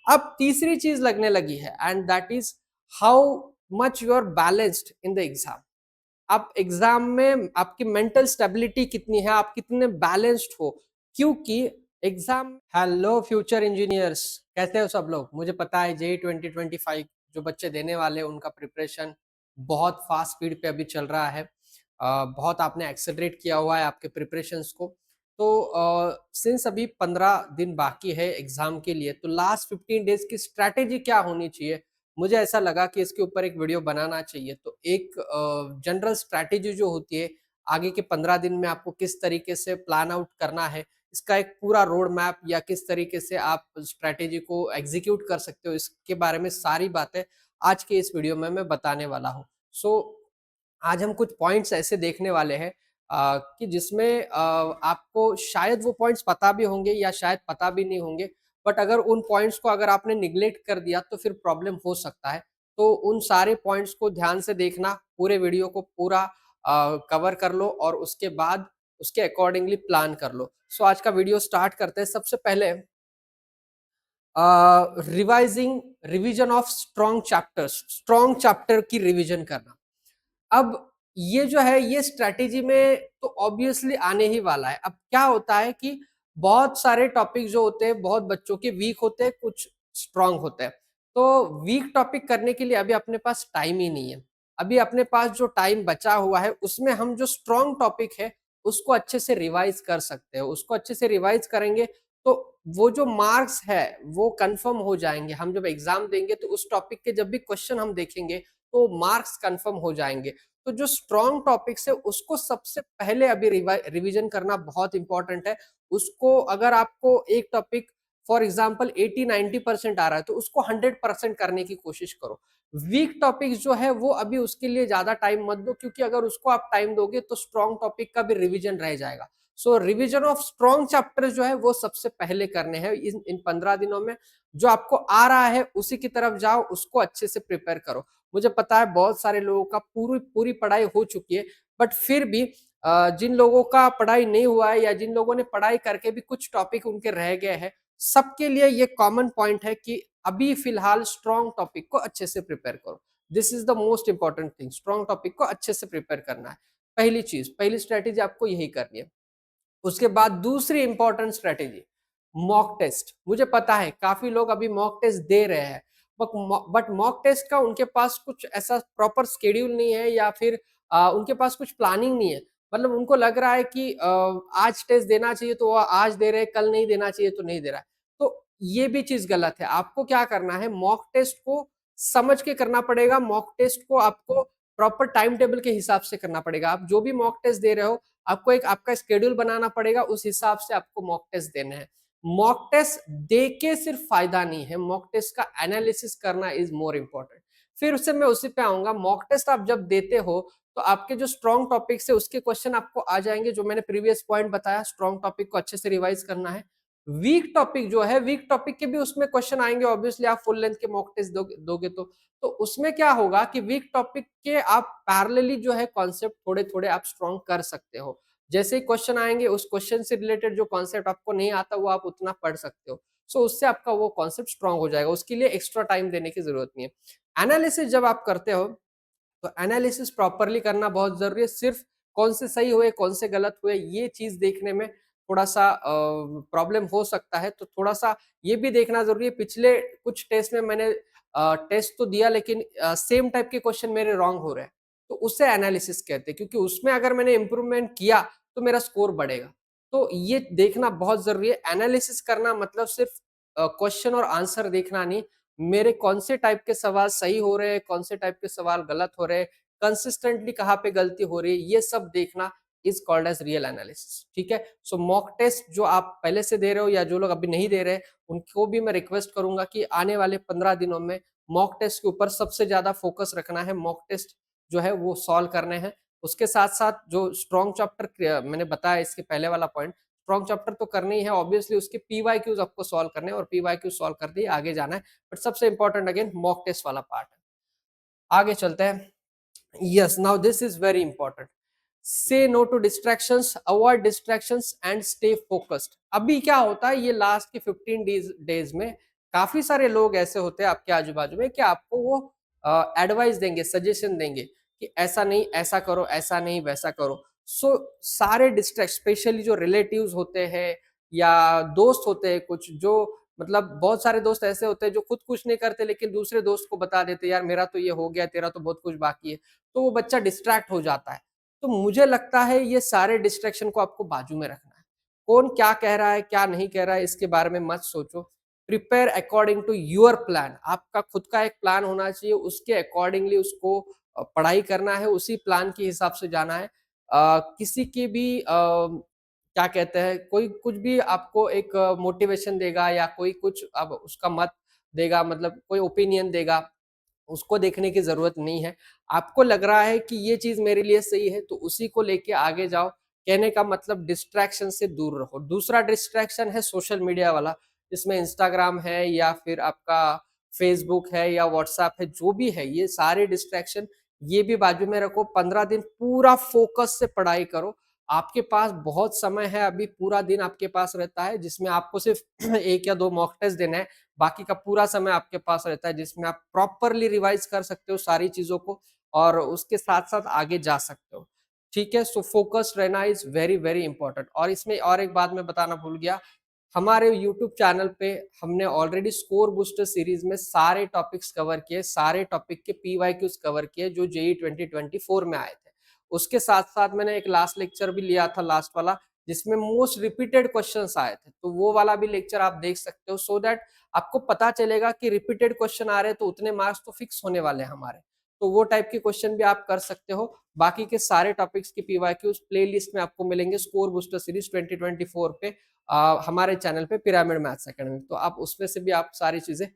अब तीसरी चीज लगने लगी है, and that is how much you are balanced in the exam. आप एग्जाम में आपकी मेंटल स्टेबिलिटी कितनी है, आप कितने बैलेंस्ड हो, क्योंकि एग्जाम। हेलो फ्यूचर इंजीनियर्स, कैसे हो सब लोग? मुझे पता है जेई 2025 जो बच्चे देने वाले हैं उनका प्रिपरेशन बहुत फास्ट स्पीड पे अभी चल रहा है। बहुत आपने एक्सेलरेट किया हुआ है आपके प्रिपरेशंस को। तो सिंस अभी 15 दिन बाकी है एग्जाम के लिए, तो लास्ट 15 डेज की स्ट्रैटेजी क्या होनी चाहिए, मुझे ऐसा लगा कि इसके ऊपर एक वीडियो बनाना चाहिए। तो एक जनरल स्ट्रैटेजी जो होती है आगे के 15 दिन में आपको किस तरीके से प्लान आउट करना है, इसका एक पूरा रोड मैप या किस तरीके से आप स्ट्रैटेजी को एग्जीक्यूट कर सकते हो, इसके बारे में सारी बातें आज के इस वीडियो में मैं बताने वाला हूँ। सो आज हम कुछ पॉइंट्स ऐसे देखने वाले हैं कि जिसमें आपको शायद वो पॉइंट्स पता भी होंगे या शायद पता भी नहीं होंगे, बट अगर उन पॉइंट्स को अगर आपने निग्लेक्ट कर दिया तो फिर प्रॉब्लम हो सकता है। तो उन सारे पॉइंट्स को ध्यान से देखना, पूरे वीडियो को पूरा कवर कर लो और उसके बाद उसके अकॉर्डिंगली प्लान कर लो। सो आज का वीडियो स्टार्ट करते हैं। सबसे पहले revising revision of strong chapters, strong chapter की रिवीजन करना। अब ये जो है ये स्ट्रैटेजी में तो ऑब्वियसली आने ही वाला है। अब क्या होता है कि बहुत सारे टॉपिक जो होते हैं बहुत बच्चों के वीक होते हैं, कुछ स्ट्रांग होते हैं। तो वीक टॉपिक करने के लिए अभी अपने पास टाइम ही नहीं है। अभी अपने पास जो टाइम बचा हुआ है उसमें हम जो स्ट्रांग टॉपिक है उसको अच्छे से रिवाइज कर सकते हैं। उसको अच्छे से रिवाइज करेंगे तो वो जो मार्क्स है वो कंफर्म हो जाएंगे। हम जब एग्जाम देंगे तो उस टॉपिक के जब भी क्वेश्चन हम देखेंगे तो मार्क्स कंफर्म हो जाएंगे। तो जो स्ट्रॉन्ग टॉपिक्स है उसको सबसे पहले अभी रिवीजन करना बहुत इंपॉर्टेंट है। उसको अगर आपको एक टॉपिक फॉर एग्जांपल 80-90% आ रहा है तो उसको 100% करने की कोशिश करो। वीक टॉपिक्स जो है वो अभी उसके लिए ज्यादा टाइम मत दो, क्योंकि अगर उसको आप टाइम दोगे तो स्ट्रॉन्ग टॉपिक का भी रिवीजन रह जाएगा। सो रिवीजन ऑफ स्ट्रॉन्ग चैप्टर जो है वो सबसे पहले करने हैं इन 15 दिनों में। जो आपको आ रहा है उसी की तरफ जाओ, उसको अच्छे से प्रिपेयर करो। मुझे पता है बहुत सारे लोगों का पूरी पूरी पढ़ाई हो चुकी है, बट फिर भी जिन लोगों का पढ़ाई नहीं हुआ है या जिन लोगों ने पढ़ाई करके भी कुछ टॉपिक उनके रह गए हैं, सबके लिए ये कॉमन पॉइंट है कि अभी फिलहाल स्ट्रॉन्ग टॉपिक को अच्छे से प्रिपेयर करो। This is the most important thing, strong topic को अच्छे से प्रिपेयर करना है। पहली चीज, पहली स्ट्रेटेजी आपको यही करनी है। उसके बाद दूसरी इंपॉर्टेंट स्ट्रेटेजी, मॉक टेस्ट। मुझे पता है काफी लोग अभी मॉक टेस्ट दे रहे हैं, बट मॉक टेस्ट का उनके पास कुछ ऐसा प्रॉपर स्केड्यूल नहीं है या फिर उनके पास कुछ प्लानिंग नहीं है। मतलब उनको लग रहा है कि आज टेस्ट देना चाहिए तो वो आज दे रहे हैं, कल नहीं देना चाहिए तो नहीं दे रहा है। तो ये भी चीज गलत है। आपको क्या करना है, मॉक टेस्ट को समझ के करना पड़ेगा। मॉक टेस्ट को आपको प्रॉपर टाइम टेबल के हिसाब से करना पड़ेगा। आप जो भी मॉक टेस्ट दे रहे हो आपको एक आपका शेड्यूल बनाना पड़ेगा, उस हिसाब से आपको मॉक टेस्ट देने हैं। मॉक टेस्ट दे के सिर्फ फायदा नहीं है, मॉक टेस्ट का एनालिसिस करना इज मोर इंपॉर्टेंट। फिर उससे मैं उसी पे आऊंगा। मॉक टेस्ट आप जब देते हो तो आपके जो स्ट्रॉन्ग टॉपिक्स है उसके क्वेश्चन आपको आ जाएंगे, जो मैंने प्रीवियस पॉइंट बताया। स्ट्रॉन्ग टॉपिक को अच्छे से रिवाइज करना है। वीक टॉपिक जो है, वीक टॉपिक के भी उसमें क्वेश्चन आएंगे ऑब्वियसली। आप फुल लेंथ के मॉक टेस्ट दोगे तो उसमें क्या होगा कि वीक टॉपिक के आप पैरेलली जो है कॉन्सेप्ट थोड़े थोड़े आप स्ट्रॉन्ग कर सकते हो। जैसे ही क्वेश्चन आएंगे उस क्वेश्चन से रिलेटेड जो कॉन्सेप्ट आपको नहीं आता वो आप उतना पढ़ सकते हो। सो उससे आपका वो कॉन्सेप्ट स्ट्रांग हो जाएगा। उसके लिए एक्स्ट्रा टाइम देने की जरूरत नहीं है। एनालिसिस जब आप करते हो तो एनालिसिस प्रॉपरली करना बहुत जरूरी है। सिर्फ कौन से सही हुए कौन से गलत हुए ये चीज देखने में थोड़ा सा प्रॉब्लम हो सकता है। तो थोड़ा सा ये भी देखना जरूरी है। पिछले कुछ टेस्ट में मैंने टेस्ट तो दिया लेकिन सेम टाइप के क्वेश्चन मेरे रॉन्ग हो रहे हैं, तो उससे एनालिसिस कहते हैं, क्योंकि उसमें अगर मैंने इंप्रूवमेंट किया तो मेरा स्कोर बढ़ेगा। तो ये देखना बहुत जरूरी है। एनालिसिस करना मतलब सिर्फ क्वेश्चन और आंसर देखना नहीं, मेरे कौन से टाइप के सवाल सही हो रहे हैं, कौन से टाइप के सवाल गलत हो रहे हैं, कंसिस्टेंटली कहाँ पे गलती हो रही है, ये सब देखना is called as real analysis. ठीक है। सो मॉक टेस्ट जो आप पहले से दे रहे हो या जो लोग अभी नहीं दे रहे उनको भी मैं रिक्वेस्ट करूंगा कि आने वाले 15 दिनों में मॉक टेस्ट के ऊपर सबसे ज्यादा फोकस रखना है। मॉक टेस्ट जो है वो सॉल्व करने हैं। उसके साथ साथ जो स्ट्रॉन्ग चैप्टर मैंने बताया इसके पहले वाला पॉइंट, स्ट्रॉन्ग चैप्टर तो करनी ही है ऑब्वियसली। उसके पीवाईक्यूज आपको सॉल्व करने हैं और पीवाईक्यू सॉल्व कर दिए आगे जाना है। बट सबसे इंपॉर्टेंट अगेन मॉक टेस्ट वाला पार्ट है। आगे चलते हैं। Yes, now this is very important. So no to distractions, avoid distractions and stay focused. अभी क्या होता है, ये लास्ट के 15 डेज में काफी सारे लोग ऐसे होते हैं आपके आजू बाजू में कि आपको वो एडवाइस देंगे, सजेशन देंगे कि ऐसा नहीं, ऐसा करो, ऐसा नहीं, वैसा करो। सो सारे डिस्ट्रैक्ट, स्पेशली जो रिलेटिव्स होते हैं या दोस्त होते हैं कुछ, जो मतलब बहुत सारे दोस्त ऐसे होते हैं जो खुद कुछ नहीं करते लेकिन दूसरे दोस्त को बता देते यार मेरा तो ये हो गया, तेरा तो बहुत कुछ बाकी है, तो वो बच्चा डिस्ट्रैक्ट हो जाता है। तो मुझे लगता है ये सारे डिस्ट्रैक्शन को आपको बाजू में रखना है। कौन क्या कह रहा है, क्या नहीं कह रहा है, इसके बारे में मत सोचो। Prepare according to your plan. आपका खुद का एक प्लान होना चाहिए, उसके अकॉर्डिंगली उसको पढ़ाई करना है, उसी प्लान के हिसाब से जाना है। किसी की भी क्या कहते हैं, कोई कुछ भी आपको एक मोटिवेशन देगा या कोई कुछ अब उसका मत देगा, मतलब कोई ओपिनियन देगा, उसको देखने की जरूरत नहीं है। आपको लग रहा है कि ये चीज मेरे लिए सही है तो उसी को लेके आगे जाओ। कहने का मतलब डिस्ट्रैक्शन से दूर रहो। दूसरा डिस्ट्रैक्शन है सोशल मीडिया वाला, जिसमें इंस्टाग्राम है या फिर आपका फेसबुक है या व्हाट्सएप है, जो भी है, ये सारे डिस्ट्रैक्शन ये भी बाजू में रखो। 15 दिन पूरा फोकस से पढ़ाई करो। आपके पास बहुत समय है, अभी पूरा दिन आपके पास रहता है जिसमें आपको सिर्फ एक या दो मॉक टेस्ट देना है। बाकी का पूरा समय आपके पास रहता है जिसमें आप प्रॉपरली रिवाइज कर सकते हो सारी चीजों को और उसके साथ साथ आगे जा सकते हो। ठीक है, सो फोकस रहना इज वेरी वेरी इंपॉर्टेंट। और इसमें और एक बात मैं बताना भूल गया, हमारे यूट्यूब चैनल पे हमने ऑलरेडी स्कोर बूस्टर सीरीज में सारे टॉपिक्स कवर किए, सारे टॉपिक के पीवाईक्यूज कवर किए जो जेई 2024 में आए थे। उसके साथ साथ मैंने एक लास्ट लेक्चर भी लिया था, लास्ट वाला, जिसमें मोस्ट रिपीटेड क्वेश्चंस आए थे, तो वो वाला भी लेक्चर आप देख सकते हो, सो दैट आपको पता चलेगा कि रिपीटेड क्वेश्चन आ रहे हैं तो उतने मार्क्स तो फिक्स होने वाले हैं हमारे। तो वो टाइप के क्वेश्चन भी आप कर सकते हो। बाकी के सारे टॉपिक्स की पीवाईक्यूज प्लेलिस्ट में आपको मिलेंगे स्कोर बूस्टर सीरीज 2024 पे हमारे चैनल पे पिरामिड मैथ्स एकेडमी, तो आप उसमें से भी आप सारी चीजें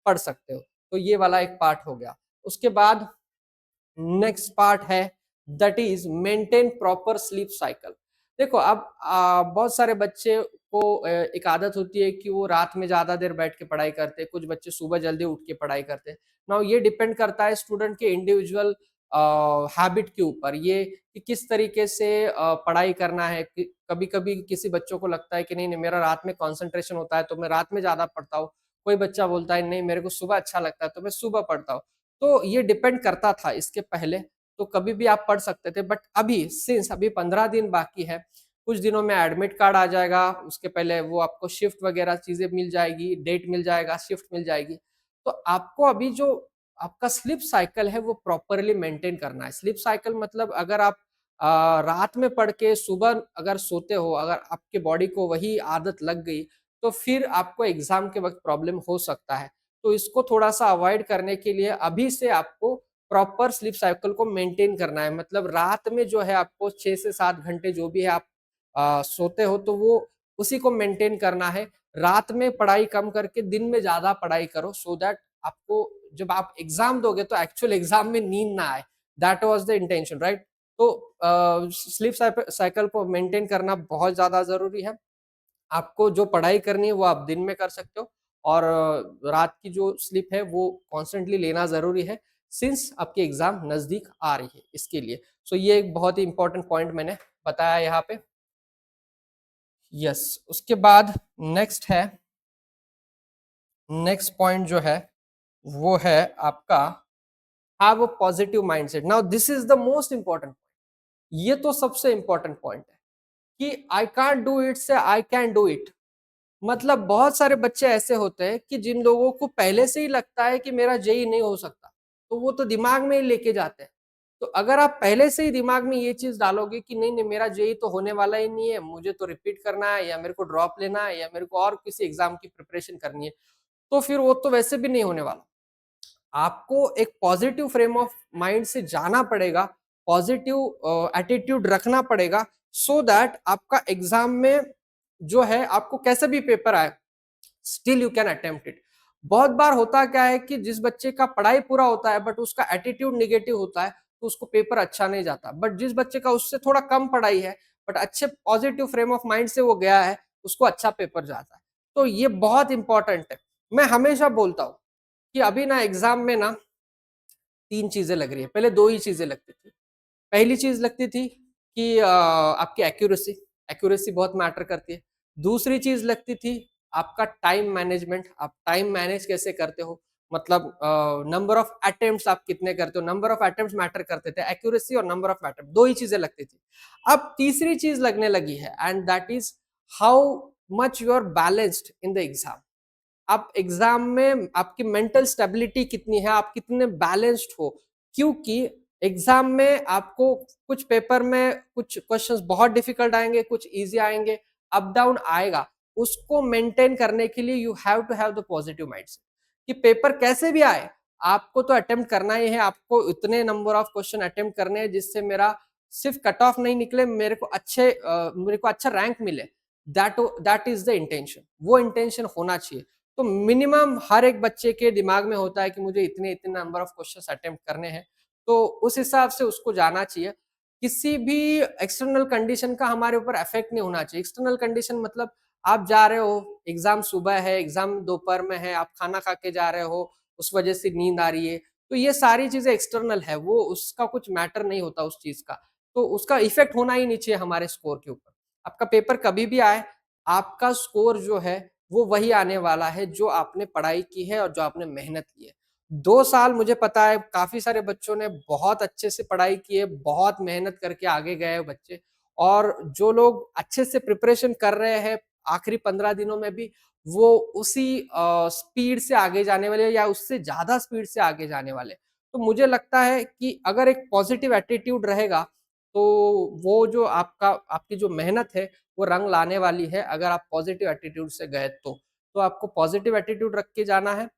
पढ़ सकते हो। तो ये वाला एक पार्ट हो गया। उसके बाद नेक्स्ट पार्ट है that is maintain proper sleep cycle. देखो अब बहुत सारे बच्चे को एक आदत होती है कि वो रात में ज्यादा देर बैठ के पढ़ाई करते हैं, कुछ बच्चे सुबह जल्दी उठ के पढ़ाई करते हैं। नाउ ये डिपेंड करता है स्टूडेंट के इंडिविजुअल हैबिट के ऊपर, ये कि किस तरीके से पढ़ाई करना है। कभी कभी किसी बच्चों को लगता है कि नहीं नहीं मेरा रात में कंसंट्रेशन होता है तो मैं रात में ज्यादा पढ़ता हूँ, कोई बच्चा बोलता है नहीं मेरे को सुबह अच्छा लगता है तो मैं सुबह पढ़ता हूँ। तो ये डिपेंड करता था इसके पहले, तो कभी भी आप पढ़ सकते थे, बट अभी सिंस अभी 15 दिन बाकी है, कुछ दिनों में एडमिट कार्ड आ जाएगा, उसके पहले वो आपको शिफ्ट वगैरह चीजें मिल जाएगी, डेट मिल जाएगा, शिफ्ट मिल जाएगी। तो आपको अभी जो आपका स्लीप साइकिल है वो प्रॉपरली मेंटेन करना है। स्लीप साइकिल मतलब अगर आप रात में पढ़ के सुबह अगर सोते हो, अगर आपके बॉडी को वही आदत लग गई तो फिर आपको एग्जाम के वक्त प्रॉब्लम हो सकता है। तो इसको थोड़ा सा अवॉइड करने के लिए अभी से आपको प्रॉपर स्लीप साइकिल को मेंटेन करना है। मतलब रात में जो है आपको 6 से 7 घंटे जो भी है आप सोते हो तो वो उसी को मेंटेन करना है। रात में पढ़ाई कम करके दिन में ज्यादा पढ़ाई करो, सो दैट आपको जब आप एग्जाम दोगे तो एक्चुअल एग्जाम में नींद ना आए। That was the intention, right? तो स्लीप साइकिल को मेंटेन करना बहुत ज्यादा जरूरी है। आपको जो पढ़ाई करनी है वो आप दिन में कर सकते हो और रात की जो स्लीप है वो कॉन्स्टेंटली लेना जरूरी है, सिंस आपके एग्जाम नजदीक आ रही है इसके लिए। सो ये एक बहुत ही इंपॉर्टेंट पॉइंट मैंने बताया यहाँ पे। यस, उसके बाद नेक्स्ट है, नेक्स्ट पॉइंट जो है वो है आपका have a positive mindset. Now this is the most important. ये तो सबसे इंपॉर्टेंट पॉइंट है कि आई कांट डू इट से आई कैन डू इट। मतलब बहुत सारे बच्चे ऐसे होते हैं कि जिन लोगों को पहले से ही लगता है कि मेरा जेई नहीं हो सकता, तो वो तो दिमाग में ही लेके जाते हैं। तो अगर आप पहले से ही दिमाग में ये चीज डालोगे कि नहीं नहीं मेरा जेई तो होने वाला ही नहीं है, मुझे तो रिपीट करना है या मेरे को ड्रॉप लेना है या मेरे को और किसी एग्जाम की प्रिपरेशन करनी है, तो फिर वो तो वैसे भी नहीं होने वाला। आपको एक पॉजिटिव फ्रेम ऑफ माइंड से जाना पड़ेगा, पॉजिटिव एटीट्यूड रखना पड़ेगा, सो दैट आपका एग्जाम में जो है आपको कैसे भी पेपर आए still you can attempt it. बहुत बार होता क्या है कि जिस बच्चे का पढ़ाई पूरा होता है बट उसका एटीट्यूड निगेटिव होता है तो उसको पेपर अच्छा नहीं जाता, बट जिस बच्चे का उससे थोड़ा कम पढ़ाई है बट अच्छे पॉजिटिव फ्रेम ऑफ माइंड से वो गया है उसको अच्छा पेपर जाता है। तो ये बहुत इंपॉर्टेंट है। मैं हमेशा बोलता हूँ कि अभी ना एग्जाम में ना 3 चीजें लग रही है, पहले 2 ही चीजें लगती थी। पहली चीज लगती थी कि आपकी एक्यूरेसी, एक्यूरेसी बहुत मैटर करती है। दूसरी चीज लगती थी आपका टाइम मैनेजमेंट, आप टाइम मैनेज कैसे करते हो, मतलब नंबर ऑफ अटेम्प्ट्स आप कितने करते हो, नंबर ऑफ अटेम्प्ट्स मैटर करते थे, एक्यूरेसी और नंबर ऑफ अटेम्प्ट, दो ही चीजें लगती थी। अब तीसरी चीज लगने लगी है, and that is how much you are balanced in the exam. आप एग्जाम में आपकी मेंटल स्टेबिलिटी कितनी है, आप कितने बैलेंस्ड हो, क्योंकि एग्जाम में आपको कुछ पेपर में कुछ क्वेश्चंस बहुत डिफिकल्ट आएंगे, कुछ इजी आएंगे, अप डाउन आएगा। उसको मेंटेन करने के लिए you have to have the positive mindset कि पेपर कैसे भी आए आपको तो अटेम्प्ट करना ही है, आपको उतने नंबर ऑफ क्वेश्चन अटेम्प्ट करने हैं जिससे मेरा सिर्फ कट ऑफ नहीं निकले, मेरे को अच्छा रैंक मिले। दैट इज द इंटेंशन, वो इंटेंशन होना चाहिए। तो मिनिमम हर एक बच्चे के दिमाग में होता है कि मुझे इतने इतने नंबर ऑफ क्वेश्चंस अटेम्प्ट करने हैं, तो उस हिसाब से उसको जाना चाहिए। किसी भी एक्सटर्नल कंडीशन का हमारे ऊपर इफेक्ट नहीं होना चाहिए। एक्सटर्नल कंडीशन मतलब आप जा रहे हो, एग्जाम सुबह है, एग्जाम दोपहर में है, आप खाना खा के जा रहे हो, उस वजह से नींद आ रही है, तो ये सारी चीजें एक्सटर्नल है, वो उसका कुछ मैटर नहीं होता उस चीज का, तो उसका इफेक्ट होना ही नहीं चाहिए हमारे स्कोर के ऊपर। आपका पेपर कभी भी आए, आपका स्कोर जो है वो वही आने वाला है जो आपने पढ़ाई की है और जो आपने मेहनत की है। 2 साल मुझे पता है काफी सारे बच्चों ने बहुत अच्छे से पढ़ाई की है, बहुत मेहनत करके आगे गए बच्चे, और जो लोग अच्छे से प्रिपरेशन कर रहे हैं आखिरी 15 दिनों में भी, वो उसी स्पीड से आगे जाने वाले या उससे ज्यादा स्पीड से आगे जाने वाले। तो मुझे लगता है कि अगर एक पॉजिटिव एटीट्यूड रहेगा तो वो जो आपकी जो मेहनत है वो रंग लाने वाली है, अगर आप पॉजिटिव एटीट्यूड से गए तो आपको पॉजिटिव एटीट्यूड रख के जाना है।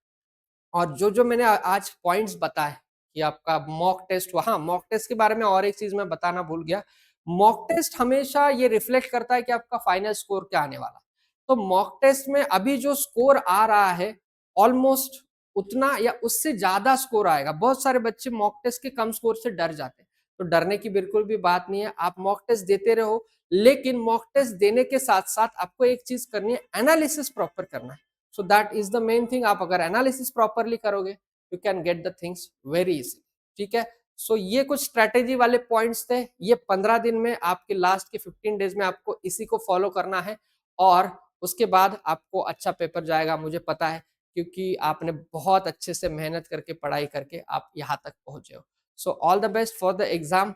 और जो मैंने आज पॉइंट्स बताए कि आपका मॉक टेस्ट हुआ, हाँ मॉक टेस्ट के बारे में और एक चीज मैं बताना भूल गया। मॉक टेस्ट हमेशा ये रिफ्लेक्ट करता है कि आपका फाइनल स्कोर क्या आने वाला। तो मॉक टेस्ट में अभी जो स्कोर आ रहा है ऑलमोस्ट उतना या उससे ज्यादा स्कोर आएगा। बहुत सारे बच्चे मॉक टेस्ट के कम स्कोर से डर जाते हैं, तो डरने की बिल्कुल भी बात नहीं है, आप मॉक टेस्ट देते रहो। लेकिन मॉक टेस्ट देने के साथ साथ आपको एक चीज करनी है, एनालिसिस प्रॉपर करना है। So that is the main thing. आप अगर एनालिसिस प्रॉपरली करोगे you can get the things very easy. ठीक है, सो ये कुछ स्ट्रेटेजी वाले पॉइंट्स थे। ये 15 दिन में आपके लास्ट के 15 डेज में आपको इसी को फॉलो करना है, और उसके बाद आपको अच्छा पेपर जाएगा, मुझे पता है, क्योंकि आपने बहुत अच्छे से मेहनत करके पढ़ाई करके आप यहाँ तक पहुंचे हो। So all the best for the exam.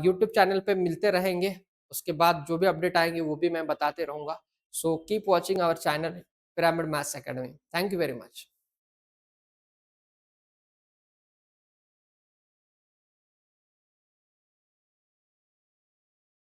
YouTube channel पे मिलते रहेंगे, उसके बाद जो भी अपडेट आएंगे वो भी मैं बताते रहूंगा। So keep watching our channel Pyramid Maths Academy. Thank you very much.